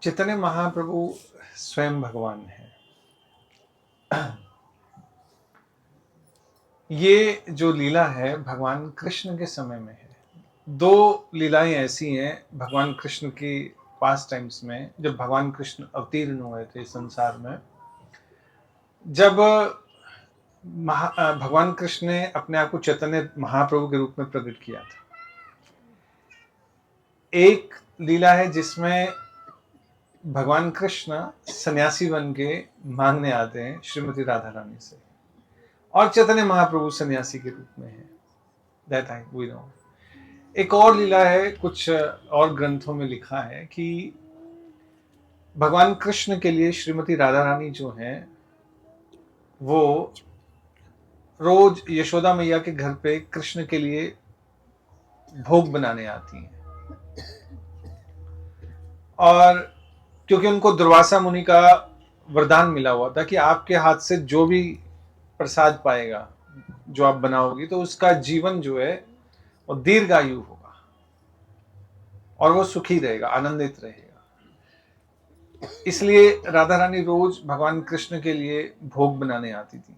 चैतन्य महाप्रभु स्वयं भगवान है। ये जो लीला है भगवान कृष्ण के समय में है। दो लीलाएं ऐसी हैं भगवान कृष्ण की पास टाइम्स में, जब भगवान कृष्ण अवतीर्ण हुए थे संसार में। जब भगवान कृष्ण ने अपने आप को चैतन्य महाप्रभु के रूप में प्रकट किया था। एक लीला है जिसमें भगवान कृष्ण सन्यासी बन के मांगने आते हैं श्रीमती राधा रानी से, और चैतन्य महाप्रभु सन्यासी के रूप में है। That I we know. एक और लीला है, कुछ और ग्रंथों में लिखा है कि भगवान कृष्ण के लिए श्रीमती राधा रानी जो है वो रोज यशोदा मैया के घर पे कृष्ण के लिए भोग बनाने आती हैं। और क्योंकि उनको दुर्वासा मुनि का वरदान मिला हुआ था कि आपके हाथ से जो भी प्रसाद पाएगा, जो आप बनाओगी, तो उसका जीवन जो है वो दीर्घायु होगा और वो सुखी रहेगा, आनंदित रहेगा। इसलिए राधा रानी रोज भगवान कृष्ण के लिए भोग बनाने आती थी।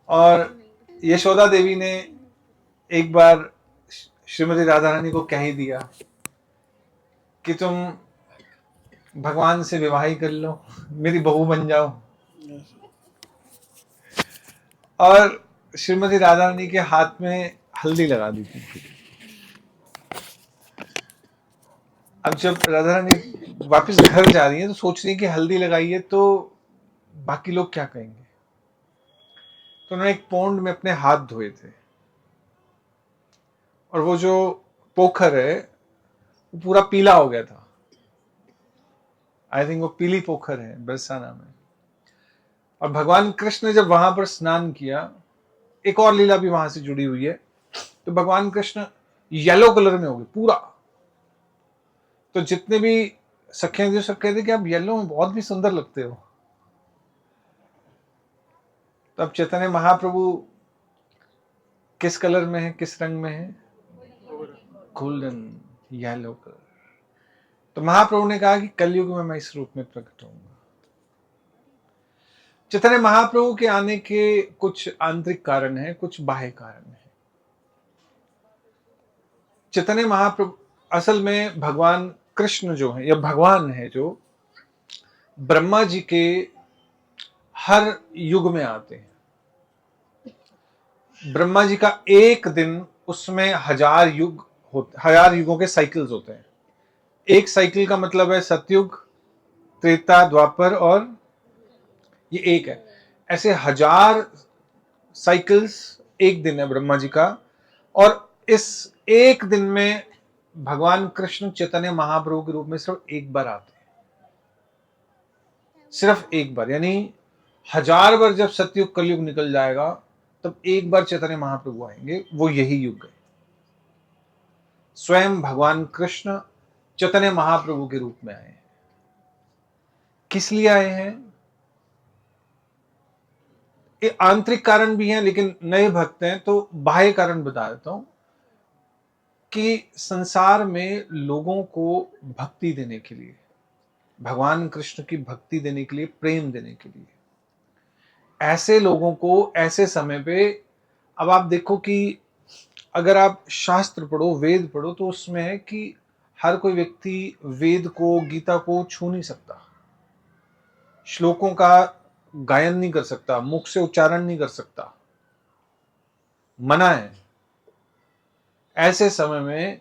और यशोदा देवी ने एक बार श्रीमती राधा रानी को कह ही दिया कि तुम भगवान से विवाह ही कर लो, मेरी बहू बन जाओ। और श्रीमती राधा रानी के हाथ में हल्दी लगा दी थी। अब जब राधा रानी वापस घर जा रही है तो सोच रही है कि हल्दी लगाई है तो बाकी लोग क्या कहेंगे। तो उन्होंने एक पोंड में अपने हाथ धोए थे, और वो जो पोखर है वो पूरा पीला हो गया था। आई थिंक वो पीली पोखर है बरसाना में। और भगवान कृष्ण ने जब वहां पर स्नान किया, एक और लीला भी वहां से जुड़ी हुई है, तो भगवान कृष्ण येलो कलर में हो गए पूरा। तो जितने भी सखियां जो सब कहते कि आप येलो में बहुत भी सुंदर लगते हो। तो अब चैतन्य महाप्रभु किस कलर में है, किस रंग में है? Golden, yellow colour. तो महाप्रभु ने कहा कि कलयुग में मैं इस रूप में प्रकट होऊंगा। चैतन्य महाप्रभु के आने के कुछ आंतरिक कारण हैं, कुछ बाह्य कारण हैं। चैतन्य महाप्रभु असल में भगवान कृष्ण जो है, या भगवान है, जो ब्रह्मा जी के हर युग में आते हैं। ब्रह्मा जी का एक दिन, उसमें 1000 युग होते, 1000 युगों के साइकिल्स होते हैं। एक साइकिल का मतलब है सतयुग, त्रेता, द्वापर, और ये एक है। ऐसे 1000 साइकिल्स एक दिन है ब्रह्मा जी का। और इस एक दिन में भगवान कृष्ण चैतन्य महाप्रभु के रूप में सिर्फ एक बार आते हैं। सिर्फ एक बार, यानी 1000 बार जब सतयुग कलयुग निकल जाएगा तब एक बार चैतन्य महाप्रभु आएंगे। वो यही युग है। स्वयं भगवान कृष्ण चैतन्य महाप्रभु के रूप में आए हैं। किस लिए आए हैं? ये आंतरिक कारण भी हैं, लेकिन नए भक्त हैं तो बाह्य कारण बता देता हूं कि संसार में लोगों को भक्ति देने के लिए, भगवान कृष्ण की भक्ति देने के लिए, प्रेम देने के लिए, ऐसे लोगों को ऐसे समय पे, अब आप देखो कि अगर आप शास्त्र पढ़ो, वेद पढ़ो, तो उसमें है कि हर कोई व्यक्ति वेद को, गीता को छू नहीं सकता, श्लोकों का गायन नहीं कर सकता, मुख से उच्चारण नहीं कर सकता, मना है। ऐसे समय में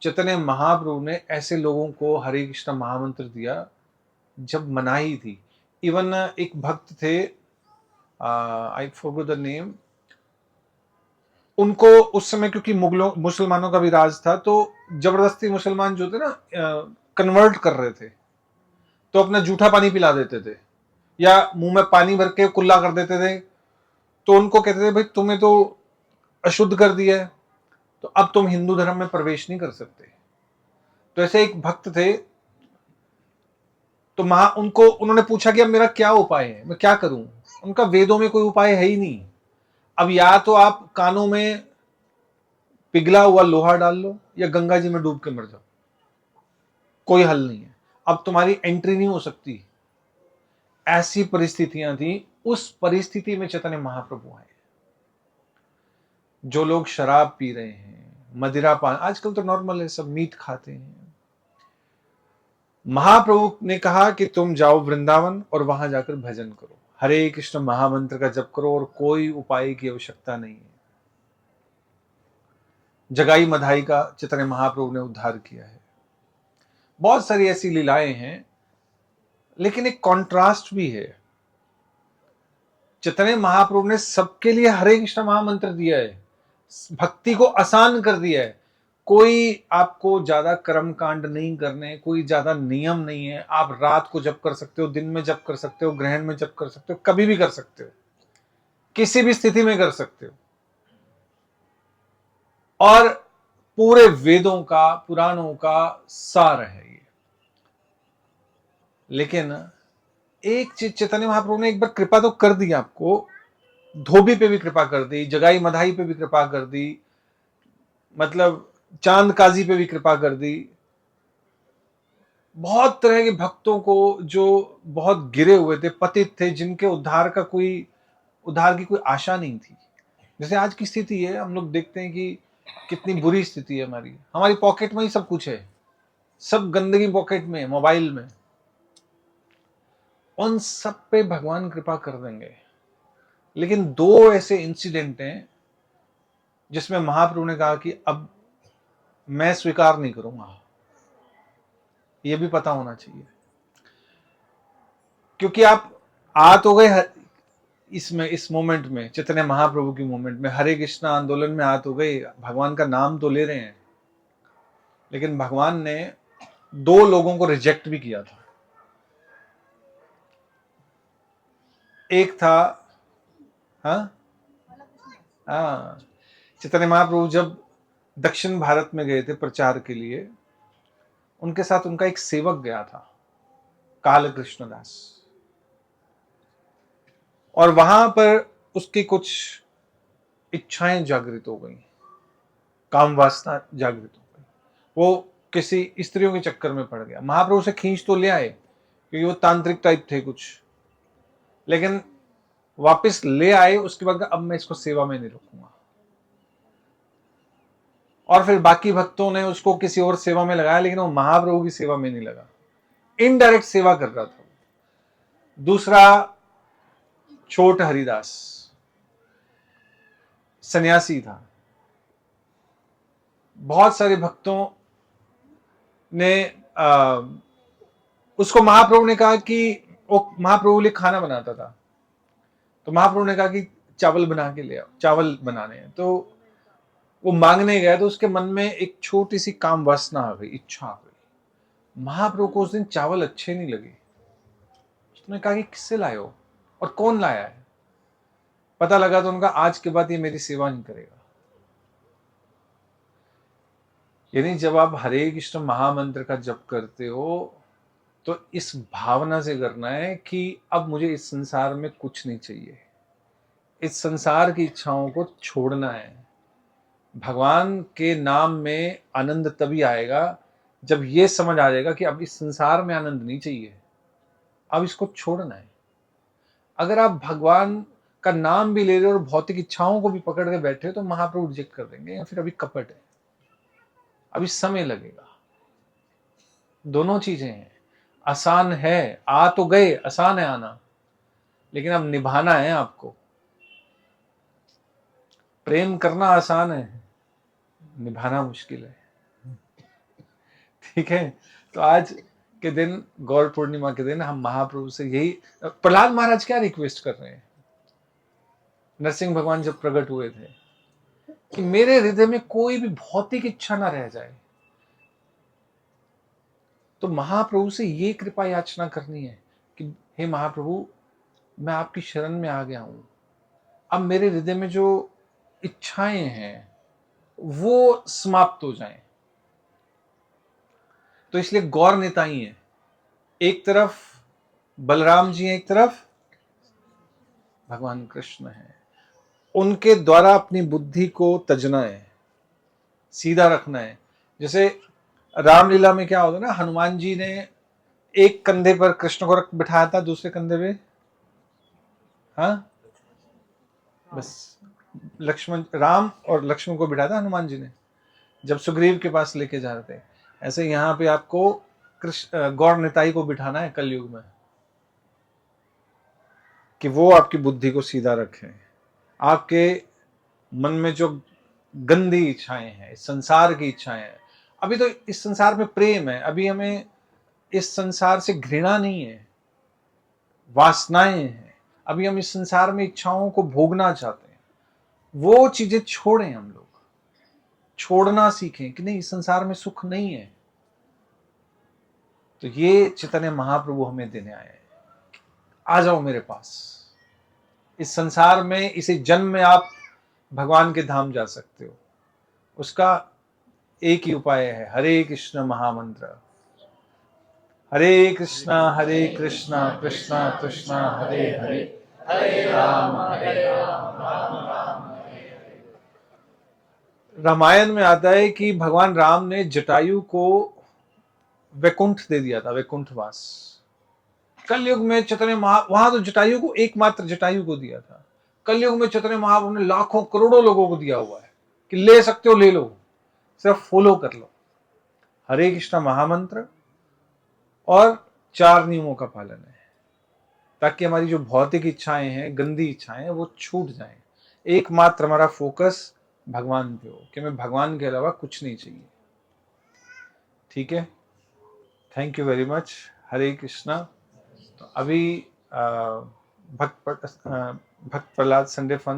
चैतन्य महाप्रभु ने ऐसे लोगों को हरे कृष्ण महामंत्र दिया जब मनाही थी। इवन एक भक्त थे, आई फॉरगॉट द नेम, उनको उस समय, क्योंकि मुगलों मुसलमानों का भी राज था, तो जबरदस्ती मुसलमान जो थे ना कन्वर्ट कर रहे थे, तो अपना जूठा पानी पिला देते थे या मुंह में पानी भर के कुल्ला कर देते थे। तो उनको कहते थे भाई तुम्हें तो अशुद्ध कर दिया है, तो अब तुम हिंदू धर्म में प्रवेश नहीं कर सकते। तो ऐसे एक भक्त थे, तो उनको उन्होंने पूछा कि अब मेरा क्या उपाय है, मैं क्या करूं? उनका वेदों में कोई उपाय है ही नहीं। अब या तो आप कानों में पिघला हुआ लोहा डाल लो या गंगा जी में डूब के मर जाओ। कोई हल नहीं है, अब तुम्हारी एंट्री नहीं हो सकती। ऐसी परिस्थितियां थी, उस परिस्थिति में चैतन्य महाप्रभु आए। जो लोग शराब पी रहे हैं, मदिरा पान, आजकल तो नॉर्मल है, सब मीट खाते हैं, महाप्रभु ने कहा कि तुम जाओ वृंदावन और वहां जाकर भजन करो, हरे कृष्ण महामंत्र का जप करो और कोई उपाय की आवश्यकता नहीं है। जगाई मधाई का चैतन्य महाप्रभु ने उद्धार किया है। बहुत सारी ऐसी लीलाएं हैं, लेकिन एक कॉन्ट्रास्ट भी है। चैतन्य महाप्रभु ने सबके लिए हरे कृष्ण महामंत्र दिया है, भक्ति को आसान कर दिया है। कोई आपको ज्यादा कर्म कांड नहीं करने, कोई ज्यादा नियम नहीं है। आप रात को जप कर सकते हो, दिन में जप कर सकते हो, ग्रहण में जप कर सकते हो, कभी भी कर सकते हो, किसी भी स्थिति में कर सकते हो। और पूरे वेदों का, पुराणों का सार है ये। लेकिन एक चीज चैतन्य महाप्रभु ने एक बार कृपा तो कर दी आपको, धोबी पे भी कृपा कर दी, जगाई मधाई पे भी कृपा कर दी, मतलब चांद काजी पे भी कृपा कर दी। बहुत तरह के भक्तों को जो बहुत गिरे हुए थे, पतित थे, जिनके उद्धार की कोई आशा नहीं थी। जैसे आज की स्थिति है, हम लोग देखते हैं कि कितनी बुरी स्थिति है हमारी पॉकेट में ही सब कुछ है, सब गंदगी पॉकेट में, मोबाइल में। उन सब पे भगवान कृपा कर देंगे। लेकिन दो ऐसे इंसिडेंट हैं जिसमें महाप्रभु ने कहा कि अब मैं स्वीकार नहीं करूंगा, यह भी पता होना चाहिए। क्योंकि आप आ तो गए इसमें, इस मोमेंट में, चैतन्य महाप्रभु की मोमेंट में, हरे कृष्णा आंदोलन में आ तो गए, भगवान का नाम तो ले रहे हैं, लेकिन भगवान ने दो लोगों को रिजेक्ट भी किया था। एक था, हाँ, चैतन्य महाप्रभु जब दक्षिण भारत में गए थे प्रचार के लिए, उनके साथ उनका एक सेवक गया था, काल कृष्णदास, और वहां पर उसकी कुछ इच्छाएं जागृत हो गई, काम वासना जागृत हो गई। वो किसी स्त्रियों के चक्कर में पड़ गया। महाप्रभु से खींच तो ले आए क्योंकि वो तांत्रिक टाइप थे कुछ, लेकिन वापस ले आए। उसके बाद अब मैं इसको सेवा में नहीं रोकूंगा। और फिर बाकी भक्तों ने उसको किसी और सेवा में लगाया, लेकिन वो महाप्रभु की सेवा में नहीं लगा, इनडायरेक्ट सेवा कर रहा था। दूसरा छोट हरिदास सन्यासी था। बहुत सारे भक्तों ने उसको, महाप्रभु ने कहा कि वो महाप्रभु लिए खाना बनाता था, तो महाप्रभु ने कहा कि चावल बना के ले आओ, चावल बनाने हैं। तो वो मांगने गया, तो उसके मन में एक छोटी सी काम वासना आ गई, इच्छा आ गई। महाप्रभु को उस दिन चावल अच्छे नहीं लगे। उसने कहा कि किससे लाए हो और कौन लाया है। पता लगा तो उनका, आज के बाद ये मेरी सेवा नहीं करेगा। यानी जब आप हरे कृष्ण महामंत्र का जप करते हो तो इस भावना से करना है कि अब मुझे इस संसार में कुछ नहीं चाहिए, इस संसार की इच्छाओं को छोड़ना है। भगवान के नाम में आनंद तभी आएगा जब ये समझ आ जाएगा कि अब इस संसार में आनंद नहीं चाहिए, अब इसको छोड़ना है। अगर आप भगवान का नाम भी ले रहे हो और भौतिक इच्छाओं को भी पकड़ के बैठे हो तो महाप्रभु रिजेक्ट कर देंगे, या फिर अभी कपट है, अभी समय लगेगा। दोनों चीजें हैं। आसान है, आ तो गए, आसान है आना, लेकिन अब निभाना है आपको। प्रेम करना आसान है, निभाना मुश्किल है। ठीक है, तो आज के दिन, गौर पूर्णिमा के दिन, हम महाप्रभु से यही, प्रहलाद महाराज क्या रिक्वेस्ट कर रहे हैं, नरसिंह भगवान जब प्रकट हुए थे, कि मेरे हृदय में कोई भी भौतिक इच्छा ना रह जाए। तो महाप्रभु से ये कृपा याचना करनी है कि हे महाप्रभु, मैं आपकी शरण में आ गया हूं, अब मेरे हृदय में जो इच्छाएं हैं वो समाप्त हो जाएं। तो इसलिए गौर निताई है, एक तरफ बलराम जी हैं, एक तरफ भगवान कृष्ण हैं। उनके द्वारा अपनी बुद्धि को तजना है, सीधा रखना है। जैसे रामलीला में क्या होता है ना, हनुमान जी ने एक कंधे पर कृष्ण को बिठाया था, दूसरे कंधे पे हाँ बस लक्ष्मण, राम और लक्ष्मण को बिठाया था हनुमान जी ने जब सुग्रीव के पास लेके जा रहे थे। ऐसे यहाँ पे आपको कृष्ण गौर निताई को बिठाना है कलयुग में, कि वो आपकी बुद्धि को सीधा रखें, आपके मन में जो गंदी इच्छाएं हैं, इस संसार की इच्छाएं हैं। अभी तो इस संसार में प्रेम है, अभी हमें इस संसार से घृणा नहीं है, वासनाएं हैं, अभी हम इस संसार में इच्छाओं को भोगना चाहते हैं। वो चीजें छोड़ें, हम लोग छोड़ना सीखें कि नहीं, इस संसार में सुख नहीं है। तो ये चैतन्य महाप्रभु हमें देने आए हैं, आ जाओ मेरे पास। इस संसार में, इसी जन्म में आप भगवान के धाम जा सकते हो। उसका एक ही उपाय है, हरे कृष्ण महामंत्र। हरे कृष्णा कृष्णा कृष्णा हरे हरे, हरे राम राम राम। रामायण में आता है कि भगवान राम ने जटायु को वैकुंठ दे दिया था, वैकुंठवास। कलयुग में चैतन्य वहां तो जटायु को, एकमात्र जटायु को दिया था। कलयुग में चैतन्य महाप्रभु ने लाखों करोड़ों लोगों को दिया हुआ है कि ले सकते हो ले लो, सिर्फ फॉलो कर लो हरे कृष्णा महामंत्र, और 4 नियमों का पालन है, ताकि हमारी जो भौतिक इच्छाएं हैं, गंदी इच्छाएं हैं, वो छूट जाएं। एकमात्र हमारा फोकस भगवान पे हो कि हमें भगवान के अलावा कुछ नहीं चाहिए। ठीक है, थैंक यू वेरी मच। हरे कृष्णा। तो अभी भक्त प्रहलाद संडे फन